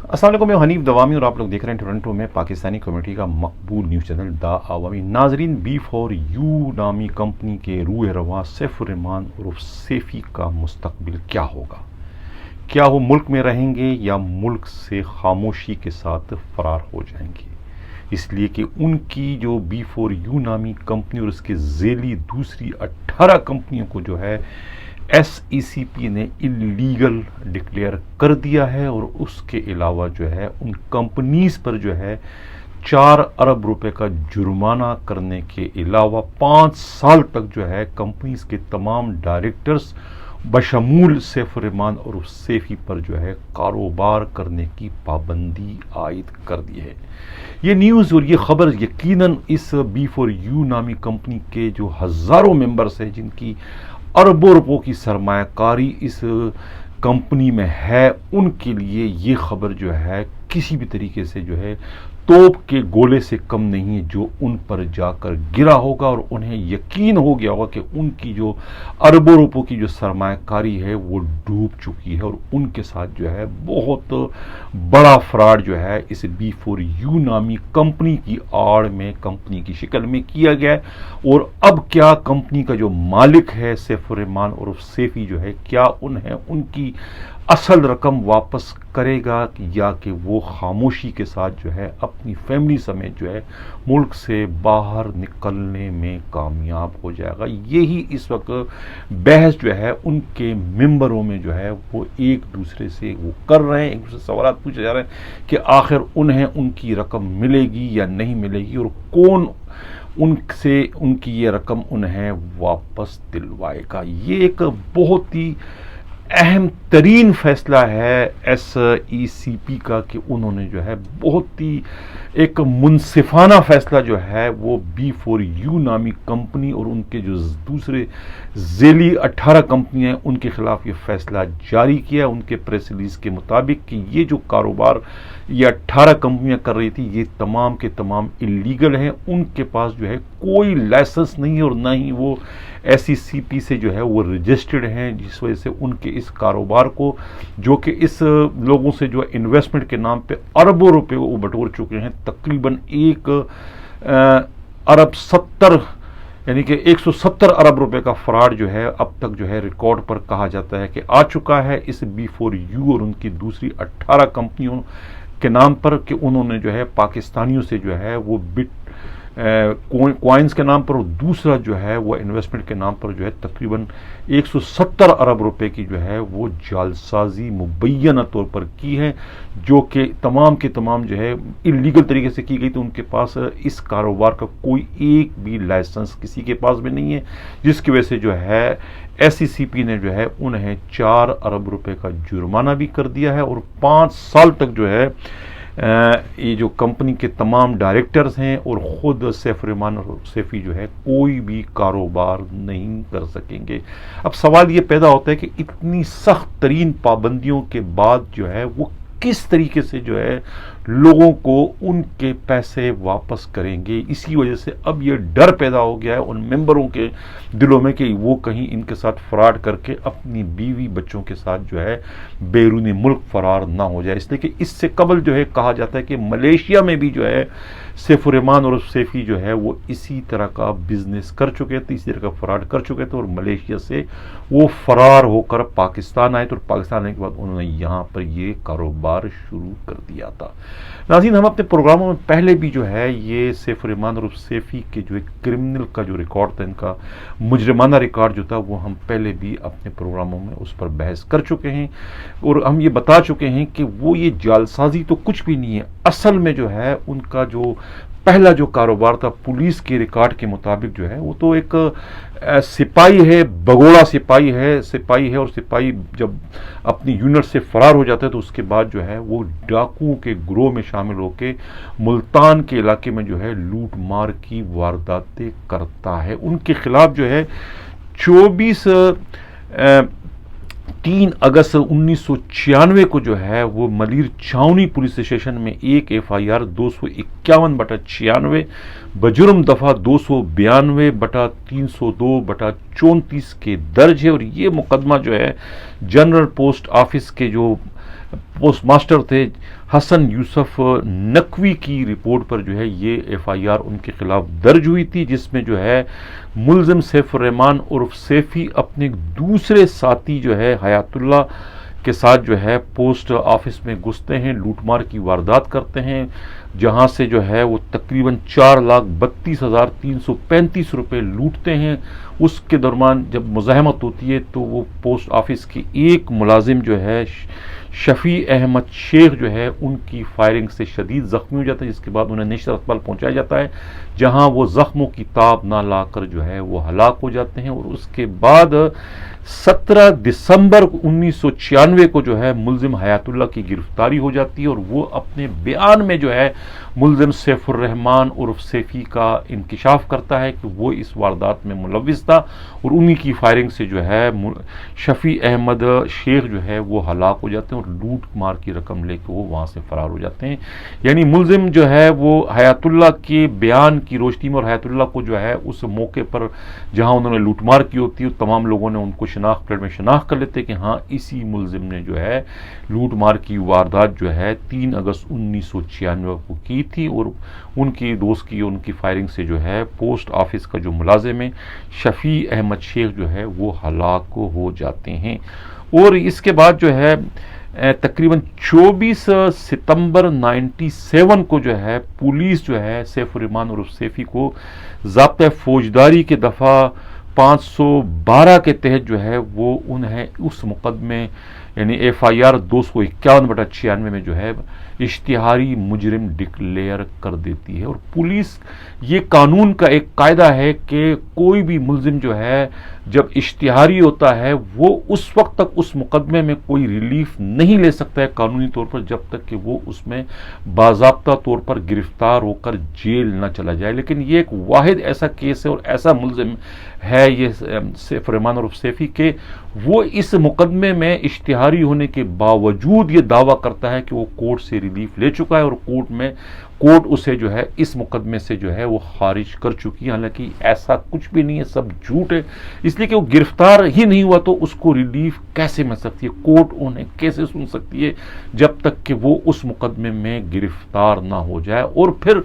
السلام علیکم، میں حنیف دوامی اور آپ لوگ دیکھ رہے ہیں ٹورنٹو میں پاکستانی کمیونٹی کا مقبول نیوز چینل دا عوامی۔ ناظرین، B4U نامی کمپنی کے روح رواں سیف الرحمان عرف سیفی کا مستقبل کیا ہوگا؟ کیا وہ ملک میں رہیں گے یا ملک سے خاموشی کے ساتھ فرار ہو جائیں گے؟ اس لیے کہ ان کی جو B4U نامی کمپنی اور اس کے ذیلی دوسری 18 کمپنیوں کو جو ہے SECP نے اللیگل ڈکلیئر کر دیا ہے، اور اس کے علاوہ جو ہے ان کمپنیز پر جو ہے 4 ارب روپے کا جرمانہ کرنے کے علاوہ 5 سال تک جو ہے کمپنیز کے تمام ڈائریکٹرز بشمول سیف الرحمان اور سیفی پر جو ہے کاروبار کرنے کی پابندی عائد کر دی ہے۔ یہ نیوز اور یہ خبر یقیناً اس B4U نامی کمپنی کے جو ہزاروں ممبرز ہیں جن کی اربوں روپوں کی سرمایہ کاری اس کمپنی میں ہے، ان کے لیے یہ خبر جو ہے کسی بھی طریقے سے جو ہے توپ کے گولے سے کم نہیں ہے جو ان پر جا کر گرا ہوگا، اور انہیں یقین ہو گیا ہوگا کہ ان کی جو اربوں روپوں کی جو سرمایہ کاری ہے وہ ڈوب چکی ہے، اور ان کے ساتھ جو ہے بہت بڑا فراڈ جو ہے اس B4U نامی کمپنی کی آڑ میں کمپنی کی شکل میں کیا گیا ہے۔ اور اب کیا کمپنی کا جو مالک ہے سیف الرحمان اور سیفی جو ہے، کیا انہیں ان کی اصل رقم واپس کرے گا یا کہ وہ خاموشی کے ساتھ جو ہے اپنی فیملی سمیت جو ہے ملک سے باہر نکلنے میں کامیاب ہو جائے گا؟ یہی اس وقت بحث جو ہے ان کے ممبروں میں جو ہے وہ ایک دوسرے سے وہ کر رہے ہیں، ایک دوسرے سے سوالات پوچھے جا رہے ہیں کہ آخر انہیں ان کی رقم ملے گی یا نہیں ملے گی، اور کون ان سے ان کی یہ رقم انہیں واپس دلوائے گا۔ یہ ایک بہت ہی اہم ترین فیصلہ ہے SECP کا کہ انہوں نے جو ہے بہت ہی ایک منصفانہ فیصلہ جو ہے وہ B4U نامی کمپنی اور ان کے جو دوسرے ذیلی 18 کمپنیاں ہیں ان کے خلاف یہ فیصلہ جاری کیا۔ ان کے پریس ریلیز کے مطابق کہ یہ جو کاروبار یہ 18 کمپنیاں کر رہی تھی یہ تمام کے تمام اللیگل ہیں، ان کے پاس جو ہے کوئی لائسنس نہیں ہے اور نہ ہی وہ SECP سے جو ہے وہ رجسٹرڈ ہیں، جس وجہ سے ان کے اس کاروبار کو جو کہ اس لوگوں سے جو انویسٹمنٹ کے نام پہ اربوں روپے وہ بٹور چکے ہیں، تقریباً 1 ارب 70 یعنی کہ 170 ارب روپے کا فراڈ جو ہے اب تک جو ہے ریکارڈ پر کہا جاتا ہے کہ آ چکا ہے اس B4U اور ان کی دوسری 18 کمپنیوں کے نام پر، کہ انہوں نے جو ہے پاکستانیوں سے جو ہے وہ کوائنز کے نام پر اور دوسرا جو ہے وہ انویسٹمنٹ کے نام پر جو ہے تقریباً 170 ارب روپے کی جو ہے وہ جعلسازی مبینہ طور پر کی ہے، جو کہ تمام کے تمام جو ہے اللیگل طریقے سے کی گئی۔ تو ان کے پاس اس کاروبار کا کوئی ایک بھی لائسنس کسی کے پاس بھی نہیں ہے، جس کی وجہ سے جو ہے SECP نے جو ہے انہیں 4 ارب روپے کا جرمانہ بھی کر دیا ہے، اور 5 سال تک جو ہے یہ جو کمپنی کے تمام ڈائریکٹرز ہیں اور خود سیف الرحمان اور سیفی جو ہے کوئی بھی کاروبار نہیں کر سکیں گے۔ اب سوال یہ پیدا ہوتا ہے کہ اتنی سخت ترین پابندیوں کے بعد جو ہے وہ کس طریقے سے جو ہے لوگوں کو ان کے پیسے واپس کریں گے؟ اسی وجہ سے اب یہ ڈر پیدا ہو گیا ہے ان ممبروں کے دلوں میں کہ وہ کہیں ان کے ساتھ فراڈ کر کے اپنی بیوی بچوں کے ساتھ جو ہے بیرون ملک فرار نہ ہو جائے۔ اس لیے کہ اس سے قبل جو ہے کہا جاتا ہے کہ ملیشیا میں بھی جو ہے سیف الرحمان اور سیفی جو ہے وہ اسی طرح کا بزنس کر چکے تھے، اسی طرح کا فراڈ کر چکے تھے، اور ملیشیا سے وہ فرار ہو کر پاکستان آئے تھے، اور پاکستان آنے کے بعد انہوں نے یہاں پر یہ کاروبار شروع کر دیا تھا۔ ناظرین، ہم اپنے پروگراموں میں پہلے بھی جو ہے یہ سیف الرحمان اور سیفی کے جو ایک کرمنل کا جو ریکارڈ تھا، ان کا مجرمانہ ریکارڈ جو تھا، وہ ہم پہلے بھی اپنے پروگراموں میں اس پر بحث کر چکے ہیں، اور ہم یہ بتا چکے ہیں کہ وہ یہ جعلسازی تو کچھ بھی نہیں ہے۔ اصل میں جو ہے ان کا جو پہلا جو کاروبار تھا پولیس کے ریکارڈ کے مطابق جو ہے وہ تو ایک سپاہی ہے، بگوڑا سپاہی ہے، اور سپاہی جب اپنی یونٹ سے فرار ہو جاتا ہے تو اس کے بعد جو ہے وہ ڈاکوؤں کے گروہ میں شامل ہو کے ملتان کے علاقے میں جو ہے لوٹ مار کی وارداتیں کرتا ہے۔ ان کے خلاف جو ہے 3 اگست 1996 کو جو ہے وہ ملیر چھاونی پولیس اسٹیشن میں ایک FIR 251/96 بجرم دفعہ 292/302/34 کے درج ہے، اور یہ مقدمہ جو ہے جنرل پوسٹ آفس کے جو پوسٹ ماسٹر تھے حسن یوسف نقوی کی رپورٹ پر جو ہے یہ ایف آئی آر ان کے خلاف درج ہوئی تھی، جس میں جو ہے ملزم سیف الرحمان عرف سیفی اپنے دوسرے ساتھی جو ہے حیات اللہ کے ساتھ جو ہے پوسٹ آفس میں گھستے ہیں، لوٹ مار کی واردات کرتے ہیں، جہاں سے جو ہے وہ تقریباً 4,32,335 روپے لوٹتے ہیں۔ اس کے دوران جب مزاحمت ہوتی ہے تو وہ پوسٹ آفس کے ایک ملازم جو ہے شفیع احمد شیخ جو ہے ان کی فائرنگ سے شدید زخمی ہو جاتا ہے، جس کے بعد انہیں نیشنل ہسپتال پہنچایا جاتا ہے، جہاں وہ زخموں کی تاب نہ لا کر جو ہے وہ ہلاک ہو جاتے ہیں۔ اور اس کے بعد 17 دسمبر 1996 کو جو ہے ملزم حیات اللہ کی گرفتاری ہو جاتی ہے، اور وہ اپنے بیان میں جو ہے ملزم سیف الرحمان عرف سیفی کا انکشاف کرتا ہے کہ وہ اس واردات میں ملوث تھا، اور انہی کی فائرنگ سے جو ہے شفیع احمد شیخ جو ہے وہ ہلاک ہو جاتے ہیں، اور لوٹ مار کی رقم لے کے وہ وہاں سے فرار ہو جاتے ہیں۔ یعنی ملزم جو ہے وہ حیات اللہ کے بیان کی روشنی میں، اور حیات اللہ کو جو ہے اس موقع پر جہاں انہوں نے لوٹ مار کی ہوتی ہے تمام لوگوں نے ان کو شناخت پلیٹ میں شناخت کر لیتے کہ ہاں اسی ملزم نے جو ہے لوٹ مار کی واردات جو ہے 3 اگست 1996 کو کی تھی، اور ان کی دوست کی ان کی فائرنگ سے جو ہے پوسٹ آفس کا جو ملازم ہے شفیع احمد شیخ جو ہے وہ ہلاک ہو جاتے ہیں۔ اور اس کے بعد جو ہے تقریباً 24 ستمبر 97 کو جو ہے پولیس جو ہے سیف الرحمان عرف سیفی کو ضابطۂ فوجداری کے دفعہ 512 کے تحت جو ہے وہ انہیں اس مقدمے یعنی ایف آئی آر 251/96 میں جو ہے اشتہاری مجرم ڈکلیئر کر دیتی ہے۔ اور پولیس یہ قانون کا ایک قاعدہ ہے کہ کوئی بھی ملزم جو ہے جب اشتہاری ہوتا ہے وہ اس وقت تک اس مقدمے میں کوئی ریلیف نہیں لے سکتا ہے قانونی طور پر جب تک کہ وہ اس میں باضابطہ طور پر گرفتار ہو کر جیل نہ چلا جائے۔ لیکن یہ ایک واحد ایسا کیس ہے اور ایسا ملزم ہے یہ سیف الرحمان عرف سیفی کہ وہ اس مقدمے میں اشتہاری ہونے کے باوجود یہ دعویٰ کرتا ہے کہ وہ کورٹ سے ریلیف لے چکا ہے، اور کورٹ اسے جو ہے اس مقدمے سے جو ہے وہ خارج کر چکی ہے، حالانکہ ایسا کچھ بھی نہیں ہے، سب جھوٹ ہے۔ اس لیے کہ وہ گرفتار ہی نہیں ہوا تو اس کو ریلیف کیسے مل سکتی ہے، کورٹ انہیں کیسے سن سکتی ہے جب تک کہ وہ اس مقدمے میں گرفتار نہ ہو جائے۔ اور پھر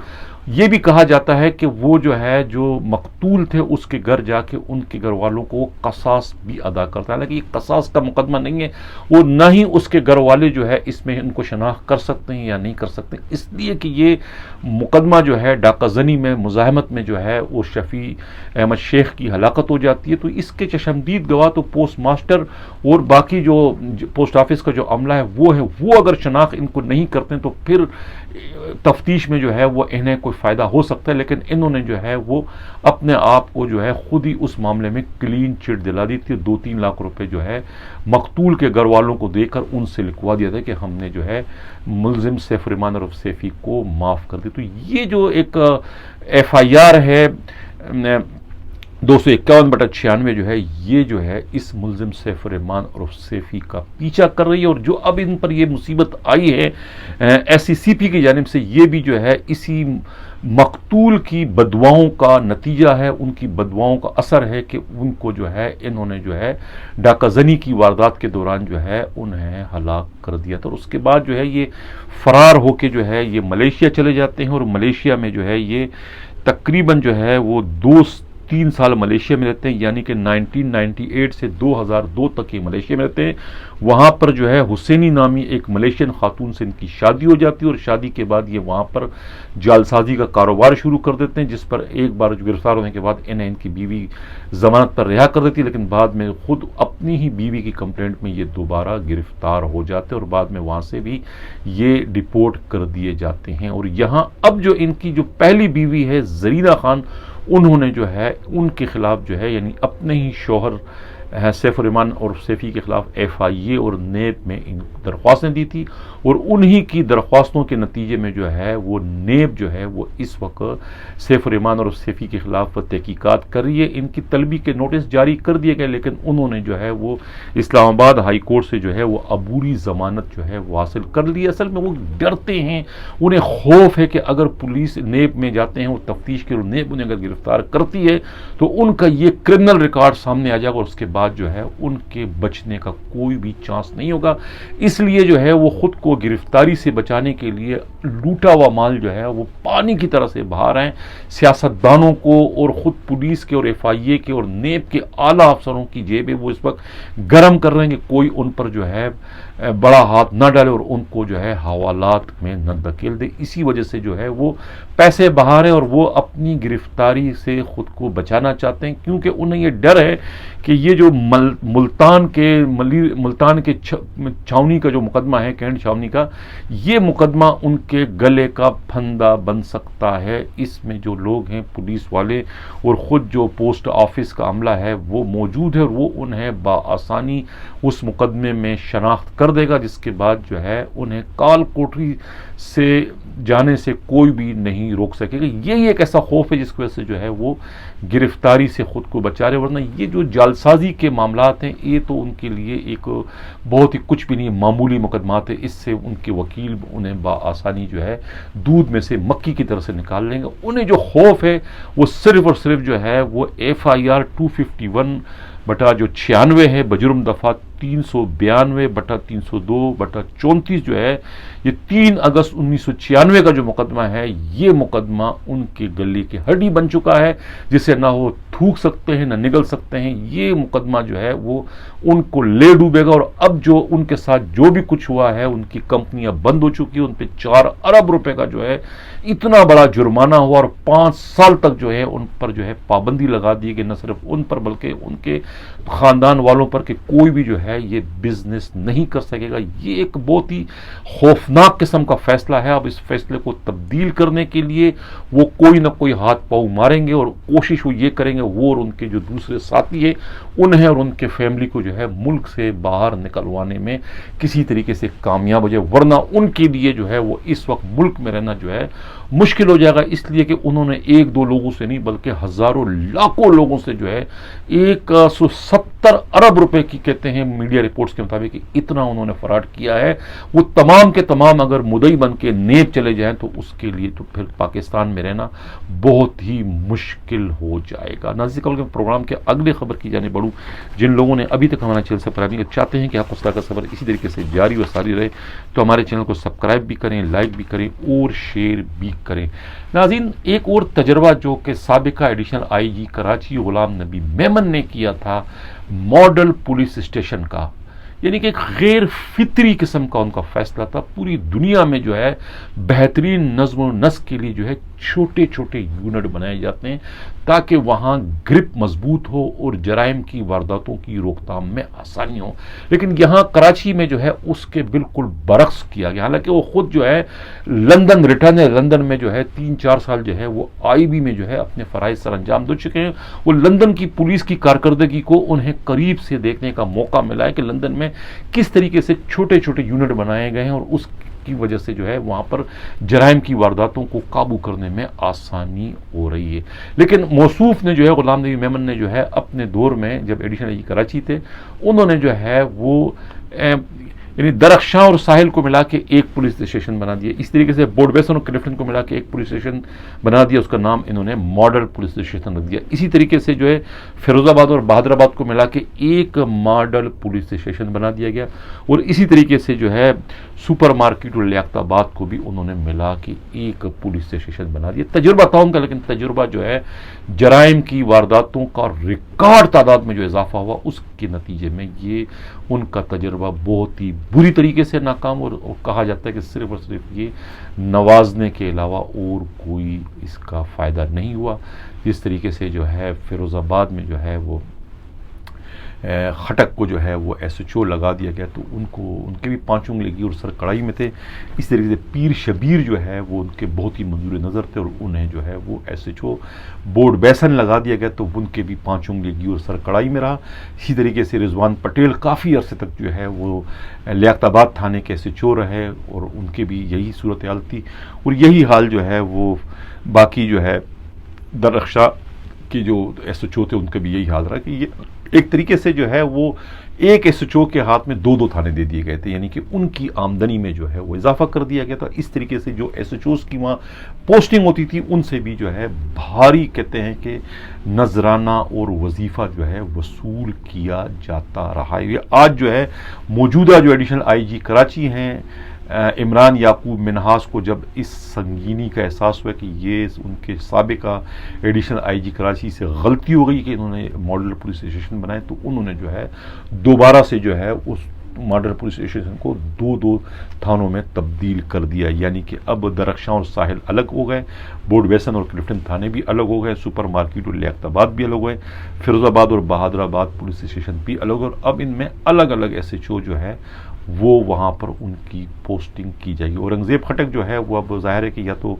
یہ بھی کہا جاتا ہے کہ وہ جو ہے جو مقتول تھے اس کے گھر جا کے ان کے گھر والوں کو قصاص بھی ادا کرتا ہے، حالانکہ یہ قصاص کا مقدمہ نہیں ہے، اور نہ ہی اس کے گھر والے جو ہے اس میں ان کو شناخت کر سکتے ہیں یا نہیں کر سکتے، اس لیے کہ یہ مقدمہ جو ہے ڈاکہ زنی میں مزاحمت میں جو ہے وہ شفیع احمد شیخ کی ہلاکت ہو جاتی ہے۔ تو اس کے چشمدید گواہ تو پوسٹ ماسٹر اور باقی جو پوسٹ آفس کا جو عملہ ہے وہ اگر شناخت ان کو نہیں کرتے تو پھر تفتیش میں جو ہے وہ انہیں کوئی فائدہ ہو سکتا ہے، لیکن انہوں نے جو ہے وہ اپنے آپ کو جو ہے خود ہی اس معاملے میں کلین چٹ دلا دی تھی، 2-3 لاکھ روپے جو ہے مقتول کے گھر والوں کو دے کر ان سے لکھوا دیا تھا کہ ہم نے جو ہے ملزم سیف الرحمان عرف سیفی کو معاف کر دی۔ تو یہ جو ایک ایف آئی آر ہے 251/96 جو ہے اس ملزم سیف الرحمان عرف سیفی کا پیچھا کر رہی ہے، اور جو اب ان پر یہ مصیبت آئی ہے ایس سی سی پی کی جانب سے، یہ بھی جو ہے اسی مقتول کی بددعاؤں کا نتیجہ ہے، ان کی بددعاؤں کا اثر ہے کہ ان کو جو ہے انہوں نے جو ہے ڈاکہ زنی کی واردات کے دوران جو ہے انہیں ہلاک کر دیا تھا، اور اس کے بعد جو ہے یہ فرار ہو کے جو ہے یہ ملیشیا چلے جاتے ہیں، اور ملیشیا میں جو ہے یہ تقریباً جو ہے وہ 2-3 سال ملیشیا میں رہتے ہیں، یعنی کہ 1998 سے 2002 تک یہ ملیشیا میں رہتے ہیں۔ وہاں پر جو ہے حسینی نامی ایک ملیشین خاتون سے ان کی شادی ہو جاتی ہے، اور شادی کے بعد یہ وہاں پر جعلسازی کا کاروبار شروع کر دیتے ہیں، جس پر ایک بار گرفتار ہونے کے بعد انہیں ان کی بیوی ضمانت پر رہا کر دیتی ہے، لیکن بعد میں خود اپنی ہی بیوی کی کمپلینٹ میں یہ دوبارہ گرفتار ہو جاتے ہیں، اور بعد میں وہاں سے بھی یہ ڈپورٹ کر دیے جاتے ہیں۔ اور یہاں اب جو ان کی جو پہلی بیوی ہے زرینہ خان، انہوں نے جو ہے ان کے خلاف جو ہے یعنی اپنے ہی شوہر سیف الرحمان عرف سیفی کے خلاف ایف آئی اے اور نیب میں ان درخواستیں دی تھی، اور انہی کی درخواستوں کے نتیجے میں جو ہے وہ نیب جو ہے وہ اس وقت سیف الرحمان عرف سیفی کے خلاف تحقیقات کر رہی ہے۔ ان کی طلبی کے نوٹس جاری کر دیے گئے، لیکن انہوں نے جو ہے وہ اسلام آباد ہائی کورٹ سے جو ہے وہ عبوری ضمانت جو ہے وہ حاصل کر لی۔ اصل میں وہ ڈرتے ہیں، انہیں خوف ہے کہ اگر پولیس نیب میں جاتے ہیں وہ تفتیش کے، اور نیب انہیں اگر گرفتار کرتی ہے تو ان کا یہ کرمنل ریکارڈ سامنے آ جائے گا، اور اس کے بعد بعد جو ہے ان کے بچنے کا کوئی بھی چانس نہیں ہوگا. اس لیے جو ہے وہ خود کو گرفتاری سے بچانے کے لیے لوٹا ہوا مال جو ہے وہ پانی کی طرح سے بہا رہے ہیں. سیاستدانوں کو اور خود پولیس کے اور FIA کے اور نیب کے اعلیٰ افسروں کی جیبیں وہ اس وقت گرم کر رہے ہیں کہ کوئی ان پر جو ہے بڑا ہاتھ نہ ڈالے اور ان کو جو ہے حوالات میں نہ دھکیل دے. اسی وجہ سے جو ہے وہ پیسے بہا رہے ہیں اور وہ اپنی گرفتاری سے خود کو بچانا چاہتے ہیں, کیونکہ انہیں یہ ڈر ہے کہ یہ جو ملتان کے چھاونی کا جو مقدمہ ہے, کینٹ چھاونی کا, یہ مقدمہ ان کے گلے کا پھندا بن سکتا ہے. اس میں جو لوگ ہیں پولیس والے اور خود جو پوسٹ آفس کا عملہ ہے وہ موجود ہے اور وہ انہیں بآسانی اس مقدمے میں شناخت کر دے گا, جس کے بعد جو ہے انہیں کال کوٹری سے جانے سے کوئی بھی نہیں روک سکے گا. یہی ایک ایسا خوف ہے جس کی وجہ سے جو ہے وہ گرفتاری سے خود کو بچا رہے, ورنہ یہ جو جعلسازی کے معاملات ہیں یہ تو ان کے لیے ایک بہت ہی کچھ بھی نہیں, معمولی مقدمات ہے. اس سے ان کے وکیل انہیں بآسانی جو ہے دودھ میں سے مکھی کی طرح سے نکال لیں گے. انہیں جو خوف ہے وہ صرف اور صرف جو ہے وہ FIR 251/96 ہے, بجرم دفعہ 392/302/34 جو ہے, یہ 3 اگست 1996 کا جو مقدمہ ہے, یہ مقدمہ ان کے گلے کی ہڈی بن چکا ہے جسے نہ وہ تھوک سکتے ہیں نہ نگل سکتے ہیں. یہ مقدمہ جو ہے وہ ان کو لے ڈوبے گا. اور اب جو ان کے ساتھ جو بھی کچھ ہوا ہے, ان کی کمپنیاں بند ہو چکی ہیں, ان پہ 4 ارب روپے کا جو ہے اتنا بڑا جرمانہ ہوا اور 5 سال تک جو ہے ان پر جو ہے پابندی لگا دی گئی, نہ صرف ان پر بلکہ ان کے خاندان والوں پر, کہ کوئی بھی جو ہے یہ بزنس نہیں کر سکے گا. یہ ایک بہت ہی خوفناک قسم کا فیصلہ ہے. اب اس فیصلے کو تبدیل کرنے کے لیے وہ کوئی نہ کوئی ہاتھ پاؤں ماریں گے اور کوشش وہ یہ کریں گے وہ اور ان کے جو دوسرے ساتھی ہیں انہیں اور ان کے فیملی کو جو ہے ملک سے باہر نکلوانے میں کسی طریقے سے کامیاب ہو جائے, ورنہ ان کے لیے جو ہے وہ اس وقت ملک میں رہنا جو ہے مشکل ہو جائے گا. اس لیے کہ انہوں نے 1-2 لوگوں سے نہیں بلکہ ہزاروں لاکھوں لوگوں سے جو ہے 170 ارب روپے کی کہتے ہیں میڈیا رپورٹس کے مطابق اتنا انہوں نے فراڈ کیا ہے. وہ تمام کے تمام اگر مدعی بن کے نیب چلے جائیں تو اس کے لیے تو پھر پاکستان میں رہنا بہت ہی مشکل ہو جائے گا. ناظرین کے پروگرام کے اگلے خبر کی جانب بڑھوں. جن لوگوں نے ابھی تک ہمارے چینل سے سبسکرائب نہیں چاہتے ہیں کہ آپ اس طرح کا خبر اسی طریقے سے جاری و ساری رہے تو ہمارے چینل کو سبسکرائب بھی کریں, لائک بھی کریں اور شیئر بھی کریں. ناظرین, ایک اور تجربہ جو کہ سابقہ ایڈیشنل IG کراچی غلام نبی میمن نے کیا تھا ماڈل پولیس اسٹیشن کا, یعنی کہ ایک غیر فطری قسم کا ان کا فیصلہ تھا. پوری دنیا میں جو ہے بہترین نظم و نسق کے لیے جو ہے چھوٹے چھوٹے یونٹ بنائے جاتے ہیں تاکہ وہاں گرپ مضبوط ہو اور جرائم کی وارداتوں کی روک تھام میں آسانی ہو. لیکن یہاں کراچی میں جو ہے اس کے بالکل برعکس کیا گیا. حالانکہ وہ خود جو ہے لندن ریٹرن ہے, لندن میں جو ہے 3-4 سال جو ہے وہ IB میں جو ہے اپنے فرائض سر انجام دے چکے ہیں. وہ لندن کی پولیس کی کارکردگی کو انہیں قریب سے دیکھنے کا موقع ملا ہے کہ لندن میں کس طریقے سے چھوٹے چھوٹے یونٹ بنائے گئے ہیں اور اس کی وجہ سے جو ہے وہاں پر جرائم کی وارداتوں کو قابو کرنے میں آسانی ہو رہی ہے. لیکن موصوف نے جو ہے غلام نبی میمن نے جو ہے اپنے دور میں جب ایڈیشنل IG کراچی تھے انہوں نے جو ہے وہ یعنی درخشاں اور ساحل کو ملا کے ایک پولیس اسٹیشن بنا دیا. اس طریقے سے بورڈ بیسن اور کلفٹن کو ملا کے ایک پولیس اسٹیشن بنا دیا, اس کا نام انہوں نے ماڈل پولیس اسٹیشن رکھ دیا. اسی طریقے سے جو ہے فیروز آباد اور بہادر آباد کو ملا کے ایک ماڈل پولیس اسٹیشن بنا دیا گیا. اور اسی طریقے سے جو ہے سپر مارکیٹ اور لیاقت آباد کو بھی انہوں نے ملا کے ایک پولیس اسٹیشن بنا دیا. تجربہ تھا ان کا, لیکن تجربہ جو ہے جرائم کی وارداتوں کا ریکارڈ تعداد میں جو اضافہ ہوا اس کے نتیجے میں یہ ان کا تجربہ بہت ہی بری طریقے سے ناکام, اور کہا جاتا ہے کہ صرف اور صرف یہ نوازنے کے علاوہ اور کوئی اس کا فائدہ نہیں ہوا. جس طریقے سے جو ہے فیروز آباد میں جو ہے وہ خٹک کو جو ہے وہ SHO لگا دیا گیا تو ان کے بھی 5 انگلی اور سر کڑائی میں تھے. اس طریقے سے پیر شبیر جو ہے وہ ان کے بہت ہی منظور نظر تھے اور انہیں جو ہے وہ SHO بورڈ بیسن لگا دیا گیا تو ان کے بھی 5 انگلی اور سر کڑائی میں رہا. اسی طریقے سے رضوان پٹیل کافی عرصے تک جو ہے وہ لیاقت آباد تھانے کے SHO رہے اور ان کے بھی یہی صورتحال تھی. اور یہی حال جو ہے وہ باقی جو ہے درخشاں کی جو SHO تھے ان کا بھی یہی حال رہا کہ یہ ایک طریقے سے جو ہے وہ ایک SHO کے ہاتھ میں دو تھانے دے دیے گئے تھے، یعنی کہ ان کی آمدنی میں جو ہے وہ اضافہ کر دیا گیا تھا۔ اس طریقے سے جو SHOs کی وہاں پوسٹنگ ہوتی تھی ان سے بھی جو ہے بھاری کہتے ہیں کہ نذرانہ اور وظیفہ جو ہے وصول کیا جاتا رہا ہے۔ یہ آج جو ہے موجودہ جو ایڈیشنل IG کراچی ہیں عمران یعقوب منہاس کو جب اس سنگینی کا احساس ہوا کہ یہ ان کے سابقہ ایڈیشنل IG کراچی سے غلطی ہو گئی کہ انہوں نے ماڈل پولیس اسٹیشن بنائے، تو انہوں نے جو ہے دوبارہ سے جو ہے اس ماڈل پولیس اسٹیشن کو دو تھانوں میں تبدیل کر دیا، یعنی کہ اب درخشاں اور ساحل الگ ہو گئے، بورڈ بیسن اور کلفٹن تھانے بھی الگ ہو گئے، سپر مارکیٹ اور لیاقت آباد بھی الگ ہوئے، فیروز آباد اور بہادر آباد پولیس اسٹیشن بھی الگ ہوئے، اور اب ان میں الگ الگ SHO جو ہے وہ وہاں پر ان کی پوسٹنگ کی جائے گی۔ اورنگزیب خٹک جو ہے وہ اب ظاہر ہے کہ یا تو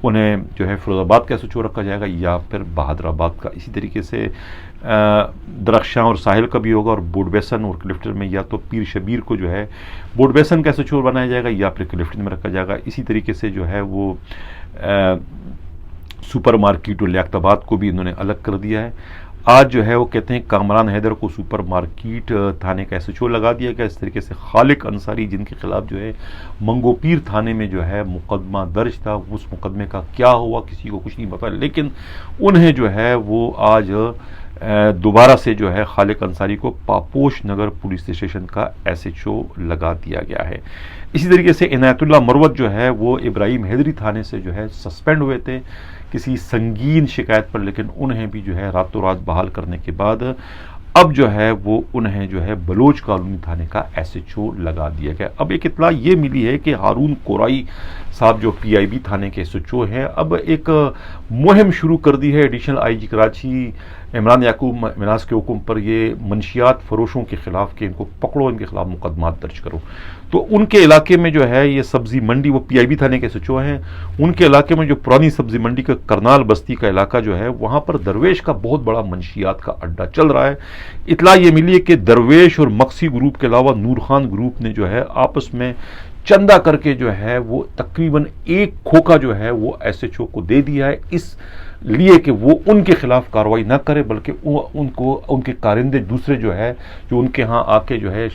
انہیں جو ہے فیروز آباد کا SHO رکھا جائے گا یا پھر بہادر آباد کا، اسی طریقے سے درخشاں اور ساحل کا بھی ہوگا، اور بورڈ بیسن اور کلفٹن میں یا تو پیر شبیر کو جو ہے بورڈ بیسن کا SHO بنایا جائے گا یا پھر کلفٹن میں رکھا جائے گا۔ اسی طریقے سے جو ہے وہ سپر مارکیٹ اور لیاقت آباد کو بھی انہوں نے الگ کر دیا ہے۔ آج جو ہے وہ کہتے ہیں کامران حیدر کو سپر مارکیٹ تھانے کا SHO لگا دیا گیا۔ اس طریقے سے خالق انصاری جن کے خلاف جو ہے منگو پیر تھانے میں جو ہے مقدمہ درج تھا، اس مقدمے کا کیا ہوا کسی کو کچھ نہیں پتا، لیکن انہیں جو ہے وہ آج دوبارہ سے جو ہے خالق انصاری کو پاپوش نگر پولیس اسٹیشن کا SHO لگا دیا گیا ہے۔ اسی طریقے سے عنایت اللہ مروت جو ہے وہ ابراہیم حیدری تھانے سے جو ہے سسپینڈ ہوئے تھے کسی سنگین شکایت پر، لیکن انہیں بھی جو ہے راتوں رات بحال کرنے کے بعد اب جو ہے وہ انہیں جو ہے بلوچ کالونی تھانے کا SHO لگا دیا گیا۔ اب ایک اطلاع یہ ملی ہے کہ ہارون کورائی صاحب جو PIB تھانے کے SHO ہیں اب ایک مہم شروع کر دی ہے ایڈیشنل IG کراچی عمران یعقوب منہاس کے حکم پر، یہ منشیات فروشوں کے خلاف کہ ان کو پکڑو، ان کے خلاف مقدمات درج کرو۔ تو ان کے علاقے میں جو ہے یہ سبزی منڈی، وہ PIB تھانے کے SHO ہیں، ان کے علاقے میں جو پرانی سبزی منڈی کا کرنال بستی کا علاقہ جو ہے وہاں پر درویش کا بہت بڑا منشیات کا اڈہ چل رہا ہے۔ اطلاع یہ ملی ہے کہ درویش اور مقصی گروپ کے علاوہ نور خان گروپ نے جو ہے آپس میں چندہ کر کے جو ہے وہ تقریباً ایک کھوکا جو ہے وہ SHO کو دے دیا ہے، اس لیے کہ وہ ان کے خلاف کارروائی نہ کرے، بلکہ ان کے کارندے دوسرے جو ہے جو ان کے ہاں آ کے جو ہے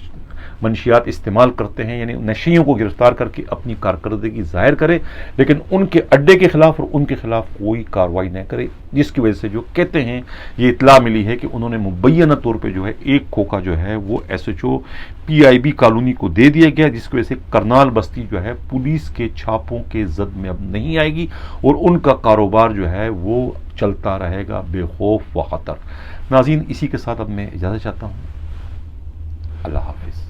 منشیات استعمال کرتے ہیں، یعنی نشیوں کو گرفتار کر کے اپنی کارکردگی ظاہر کرے، لیکن ان کے اڈے کے خلاف اور ان کے خلاف کوئی کارروائی نہ کرے، جس کی وجہ سے جو کہتے ہیں یہ اطلاع ملی ہے کہ انہوں نے مبینہ طور پہ جو ہے ایک کھوکا جو ہے وہ SHO PIB کالونی کو دے دیا گیا، جس کی وجہ سے کرنال بستی جو ہے پولیس کے چھاپوں کے زد میں اب نہیں آئے گی اور ان کا کاروبار جو ہے وہ چلتا رہے گا بے خوف و خطر۔ ناظرین، اسی کے ساتھ اب میں اجازت چاہتا ہوں، اللہ حافظ۔